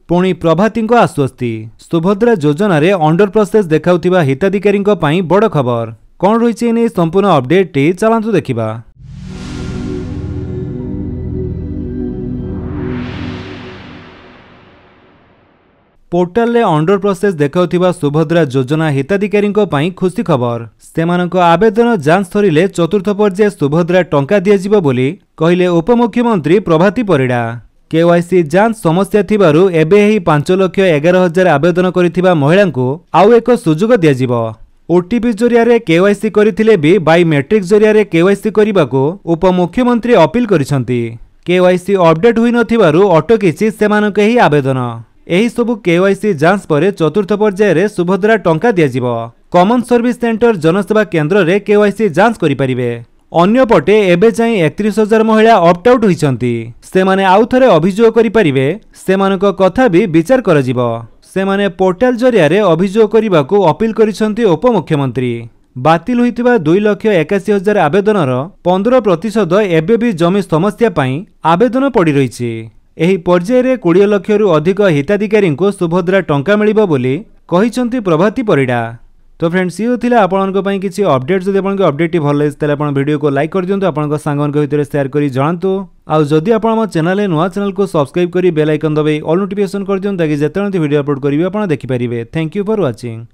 पुणी प्रभाती आश्वस्ति सुभद्रा योजना रे अंडर प्रोसेस देखाउथिबा हिताधिकारी पई बड़ खबर कौन रही है संपूर्ण अपडेट टी चलतु देखा। पोर्टाल रे अंडर प्रोसेस देखाउथिबा सुभद्रा योजना हिताधिकारी पई खुशी खबर सेमानक आवेदन जांच सरिले चतुर्थ पर्याय सुभद्रा टंका दियाजिबो बोली कहिले उपमुख्यमंत्री प्रभाती परिडा। केवाईसी जांच समस्या थिबारु एबे ही 5,11,000 आवेदन करिथिबा महिला को आउ एक सुजोग दियाजिबो। ओटीपी जरिया रे केवाईसी करिथिले भी बायोमेट्रिक जरिया रे केवाईसी करिबाको उपमुख्यमंत्री अपील करिसंती। केवाईसी अपडेट होई नथिबारु अटकिछि सेमानक ही आवेदन। एही सबु केवाईसी जांच परे चतुर्थ पर्याय रे सुभद्रा टंका दियाजिबो। कॉमन सर्विस सेंटर जनसेवा केंद्र रे केवाईसी जांच करि परिबे। अन्य पटे एबे जाई 31,000 महिला ऑप्ट आउट होइछंती सेमाने आउ थरे अभियोग करि परिबे सेमानक कथा भी विचार करजिबो। सेमाने पोर्टल जरिया रे अभियोग करिबाको अपील करिसंती उपमुख्यमंत्री। बातिल होइतिबा 2,81,000 आवेदनर 15% एबे भी जमी समस्या पई आवेदन पड़ी रहिछि। एही पर्याय रे 20 लाख रु अधिक हिताधिकारी को सुभद्रा टंका मिलिबो बोली कहिसंती प्रभाती परिडा। तो फ्रेंड्स ये थिला आपनको पई किछि अपडेट जदि आपनको अपडेट भल लागै तले आपण वीडियो को लाइक कर दियंतु आपनको सांगन भितर शेयर करी जणांतु आ जदि आपण हम चैनल नुआ चैनल को सब्सक्राइब करी बेल आइकन दबाई ऑल नोटिफिकेशन कर दियंतु ताकि जेतेन वीडियो अपलोड करिवे आपण देखि परिबे। Thank you for watching.